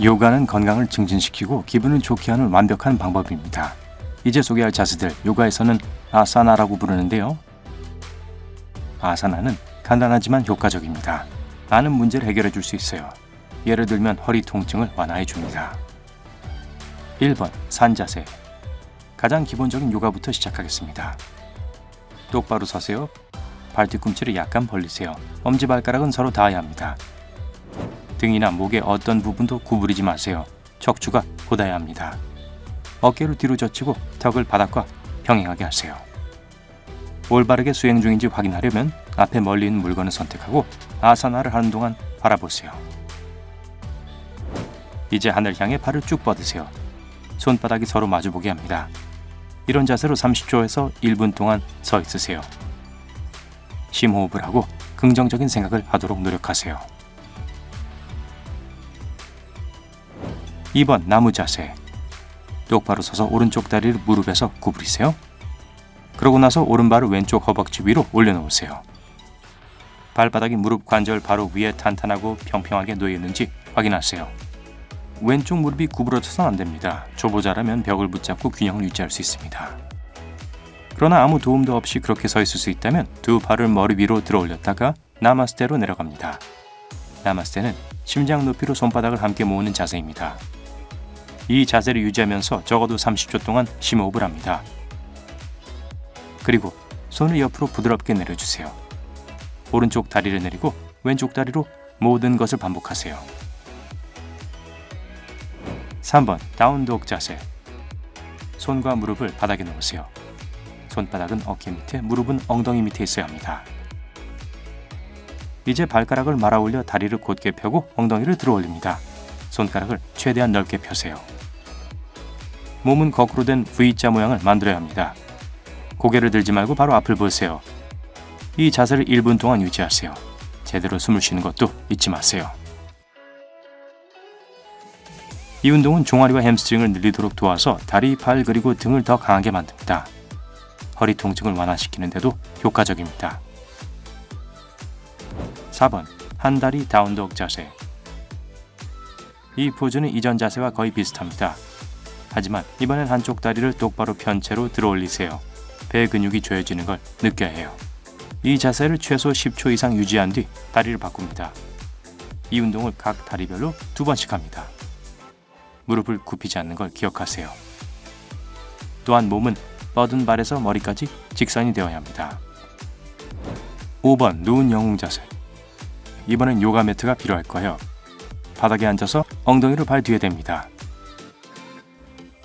요가는 건강을 증진시키고 기분을 좋게 하는 완벽한 방법입니다. 이제 소개할 자세들, 요가에서는 아사나라고 부르는데요. 아사나는 간단하지만 효과적입니다. 많은 문제를 해결해 줄 수 있어요. 예를 들면 허리 통증을 완화해 줍니다. 1번 산자세. 가장 기본적인 요가부터 시작하겠습니다. 똑바로 서세요. 발 뒤꿈치를 약간 벌리세요. 엄지발가락은 서로 닿아야 합니다. 등이나 목의 어떤 부분도 구부리지 마세요. 척추가 곧아야 합니다. 어깨를 뒤로 젖히고 턱을 바닥과 평행하게 하세요. 올바르게 수행 중인지 확인하려면 앞에 멀리 있는 물건을 선택하고 아사나를 하는 동안 바라보세요. 이제 하늘 향해 발을 쭉 뻗으세요. 손바닥이 서로 마주보게 합니다. 이런 자세로 30초에서 1분 동안 서 있으세요. 심호흡을 하고 긍정적인 생각을 하도록 노력하세요. 2번 나무 자세. 똑바로 서서 오른쪽 다리를 무릎에서 구부리세요. 그러고 나서 오른발을 왼쪽 허벅지 위로 올려놓으세요. 발바닥이 무릎 관절 바로 위에 탄탄하고 평평하게 놓여 있는지 확인하세요. 왼쪽 무릎이 구부러져서는 안 됩니다. 초보자라면 벽을 붙잡고 균형을 유지할 수 있습니다. 그러나 아무 도움도 없이 그렇게 서 있을 수 있다면 두 발을 머리 위로 들어 올렸다가 나마스테로 내려갑니다. 나마스테는 심장 높이로 손바닥을 함께 모으는 자세입니다. 이 자세를 유지하면서 적어도 30초 동안 심호흡을 합니다. 그리고 손을 옆으로 부드럽게 내려주세요. 오른쪽 다리를 내리고 왼쪽 다리로 모든 것을 반복하세요. 3번 다운독 자세. 손과 무릎을 바닥에 놓으세요. 손바닥은 어깨 밑에, 무릎은 엉덩이 밑에 있어야 합니다. 이제 발가락을 말아 올려 다리를 곧게 펴고 엉덩이를 들어 올립니다. 손가락을 최대한 넓게 펴세요. 몸은 거꾸로 된 V자 모양을 만들어야 합니다. 고개를 들지 말고 바로 앞을 보세요. 이 자세를 1분 동안 유지하세요. 제대로 숨을 쉬는 것도 잊지 마세요. 이 운동은 종아리와 햄스트링을 늘리도록 도와서 다리, 발 그리고 등을 더 강하게 만듭니다. 허리 통증을 완화시키는데도 효과적입니다. 4번 한다리 다운독 자세. 이 포즈는 이전 자세와 거의 비슷합니다. 하지만 이번엔 한쪽 다리를 똑바로 편 채로 들어 올리세요. 배 근육이 조여지는 걸 느껴야 해요. 이 자세를 최소 10초 이상 유지한 뒤 다리를 바꿉니다. 이 운동을 각 다리별로 2번씩 합니다. 무릎을 굽히지 않는 걸 기억하세요. 또한 몸은 뻗은 발에서 머리까지 직선이 되어야 합니다. 5번 누운 영웅 자세. 이번엔 요가 매트가 필요할 거예요. 바닥에 앉아서 엉덩이를 발 뒤에 댑니다.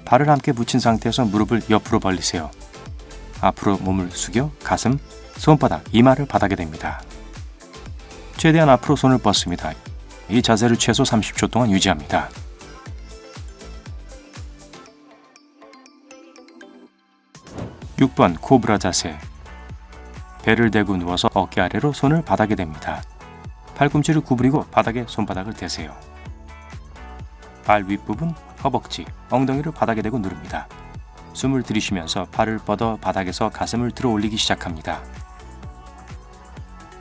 발을 함께 붙인 상태에서 무릎을 옆으로 벌리세요. 앞으로 몸을 숙여 가슴, 손바닥, 이마를 바닥에 댑니다. 최대한 앞으로 손을 뻗습니다. 이 자세를 최소 30초 동안 유지합니다. (6번) 코브라 자세. 배를 대고 누워서 어깨 아래로 손을 바닥에 댑니다. 팔꿈치를 구부리고 바닥에 손바닥을 대세요. 발 윗부분, 허벅지, 엉덩이를 바닥에 대고 누릅니다. 숨을 들이쉬면서 발을 뻗어 바닥에서 가슴을 들어 올리기 시작합니다.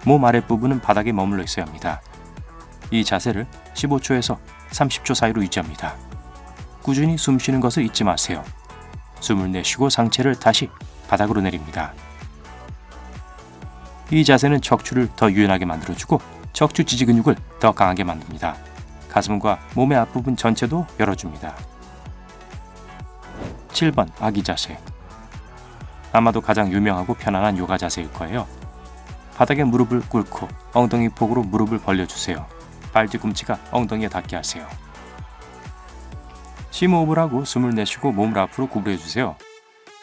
몸 아랫부분은 바닥에 머물러 있어야 합니다. 이 자세를 15초에서 30초 사이로 유지합니다. 꾸준히 숨 쉬는 것을 잊지 마세요. 숨을 내쉬고 상체를 다시 바닥으로 내립니다. 이 자세는 척추를 더 유연하게 만들어주고 척추 지지 근육을 더 강하게 만듭니다. 가슴과 몸의 앞부분 전체도 열어줍니다. 7번 아기 자세. 아마도 가장 유명하고 편안한 요가 자세일 거예요. 바닥에 무릎을 꿇고 엉덩이 폭으로 무릎을 벌려주세요. 발 뒤꿈치가 엉덩이에 닿게 하세요. 심호흡을 하고 숨을 내쉬고 몸을 앞으로 구부려주세요.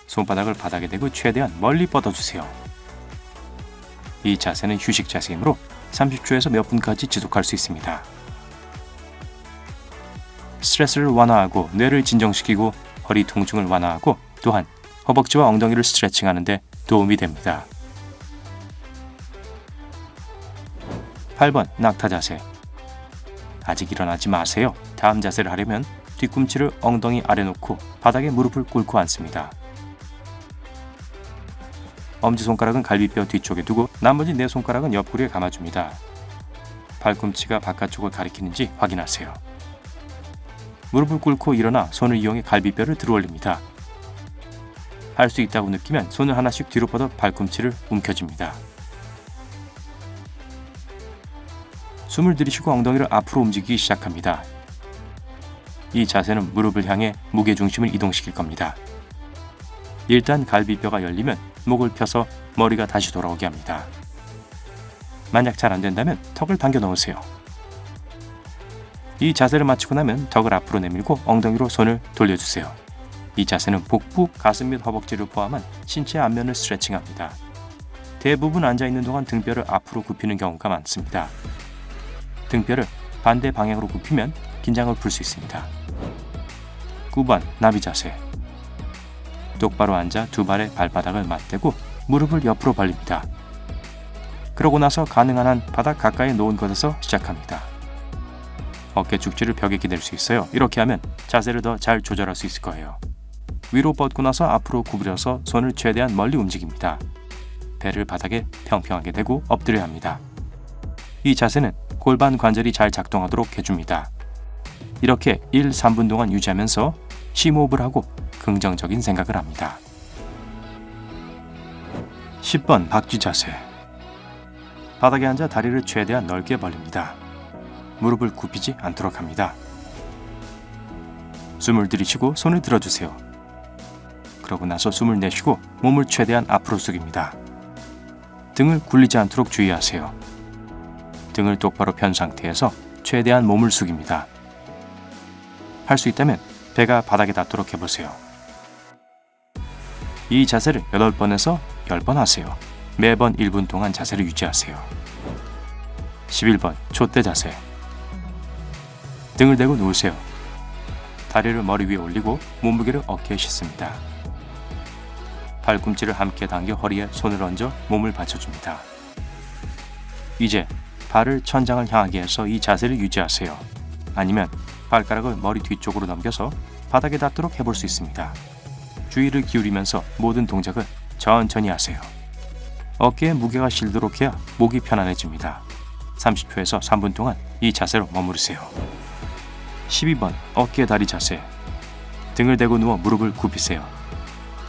손바닥을 바닥에 대고 최대한 멀리 뻗어주세요. 이 자세는 휴식 자세이므로 30초에서 몇 분까지 지속할 수 있습니다. 스트레스를 완화하고 뇌를 진정시키고 허리 통증을 완화하고 또한 허벅지와 엉덩이를 스트레칭하는 데 도움이 됩니다. 8번 낙타 자세. 아직 일어나지 마세요. 다음 자세를 하려면 뒤꿈치를 엉덩이 아래 놓고 바닥에 무릎을 꿇고 앉습니다. 엄지손가락은 갈비뼈 뒤쪽에 두고 나머지 네 손가락은 옆구리에 감아줍니다. 발꿈치가 바깥쪽을 가리키는지 확인하세요. 무릎을 꿇고 일어나 손을 이용해 갈비뼈를 들어올립니다. 할 수 있다고 느끼면 손을 하나씩 뒤로 뻗어 발꿈치를 움켜쥡니다. 숨을 들이쉬고 엉덩이를 앞으로 움직이기 시작합니다. 이 자세는 무릎을 향해 무게중심을 이동시킬 겁니다. 일단 갈비뼈가 열리면 목을 펴서 머리가 다시 돌아오게 합니다. 만약 잘 안된다면 턱을 당겨 넣으세요. 이 자세를 마치고 나면 턱을 앞으로 내밀고 엉덩이로 손을 돌려주세요. 이 자세는 복부, 가슴 및 허벅지를 포함한 신체 앞면을 스트레칭합니다. 대부분 앉아있는 동안 등뼈를 앞으로 굽히는 경우가 많습니다. 등뼈를 반대 방향으로 굽히면 긴장을 풀 수 있습니다. 9번 나비 자세. 똑바로 앉아 두 발의 발바닥을 맞대고 무릎을 옆으로 벌립니다. 그러고 나서 가능한 한 바닥 가까이 놓은 곳에서 시작합니다. 어깨 축지를 벽에 기댈 수 있어요. 이렇게 하면 자세를 더 잘 조절할 수 있을 거예요. 위로 뻗고 나서 앞으로 구부려서 손을 최대한 멀리 움직입니다. 배를 바닥에 평평하게 대고 엎드려야 합니다. 이 자세는 골반 관절이 잘 작동하도록 해줍니다. 이렇게 1, 3분 동안 유지하면서 심호흡을 하고 긍정적인 생각을 합니다. 10번 박쥐 자세. 바닥에 앉아 다리를 최대한 넓게 벌립니다. 무릎을 굽히지 않도록 합니다. 숨을 들이쉬고 손을 들어주세요. 그러고 나서 숨을 내쉬고 몸을 최대한 앞으로 숙입니다. 등을 굴리지 않도록 주의하세요. 등을 똑바로 편 상태에서 최대한 몸을 숙입니다. 할 수 있다면 배가 바닥에 닿도록 해보세요. 이 자세를 8번에서 10번 하세요. 매번 1분 동안 자세를 유지하세요. 11번 촛대 자세. 등을 대고 누우세요. 다리를 머리 위에 올리고 몸무게를 어깨에 싣습니다. 발꿈치를 함께 당겨 허리에 손을 얹어 몸을 받쳐줍니다. 이제 발을 천장을 향하게 해서 이 자세를 유지하세요. 아니면 발가락을 머리 뒤쪽으로 넘겨서 바닥에 닿도록 해볼 수 있습니다. 주의를 기울이면서 모든 동작을 천천히 하세요. 어깨에 무게가 실도록 해야 목이 편안해집니다. 30초에서 3분 동안 이 자세로 머무르세요. 12번 어깨 다리 자세. 등을 대고 누워 무릎을 굽히세요.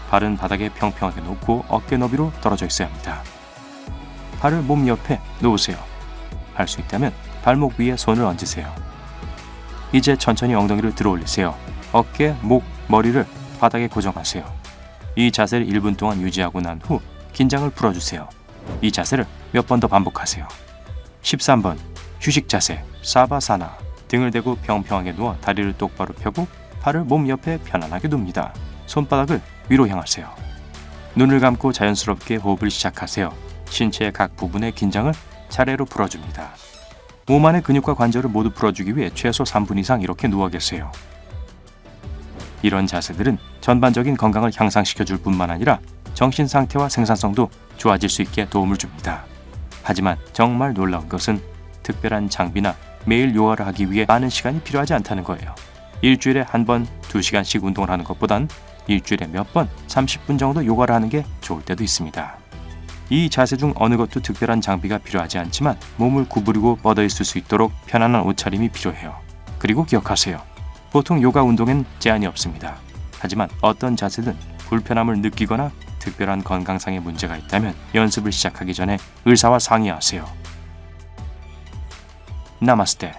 발은 바닥에 평평하게 놓고 어깨 너비로 떨어져 있어야 합니다. 발을 몸 옆에 놓으세요. 할 수 있다면 발목 위에 손을 얹으세요. 이제 천천히 엉덩이를 들어 올리세요. 어깨, 목, 머리를 바닥에 고정하세요. 이 자세를 1분 동안 유지하고 난 후 긴장을 풀어주세요. 이 자세를 몇 번 더 반복하세요. 13번 휴식 자세 사바사나. 등을 대고 평평하게 누워 다리를 똑바로 펴고 팔을 몸 옆에 편안하게 둡니다. 손바닥을 위로 향하세요. 눈을 감고 자연스럽게 호흡을 시작하세요. 신체의 각 부분의 긴장을 차례로 풀어줍니다. 몸 안의 근육과 관절을 모두 풀어주기 위해 최소 3분 이상 이렇게 누워 계세요. 이런 자세들은 전반적인 건강을 향상시켜줄 뿐만 아니라 정신 상태와 생산성도 좋아질 수 있게 도움을 줍니다. 하지만 정말 놀라운 것은 특별한 장비나 매일 요가를 하기 위해 많은 시간이 필요하지 않다는 거예요. 일주일에 한 번, 2시간씩 운동을 하는 것보단 일주일에 몇 번, 30분 정도 요가를 하는 게 좋을 때도 있습니다. 이 자세 중 어느 것도 특별한 장비가 필요하지 않지만 몸을 구부리고 뻗어 있을 수 있도록 편안한 옷차림이 필요해요. 그리고 기억하세요. 보통 요가 운동엔 제한이 없습니다. 하지만 어떤 자세든 불편함을 느끼거나 특별한 건강상의 문제가 있다면 연습을 시작하기 전에 의사와 상의하세요. 나마스테.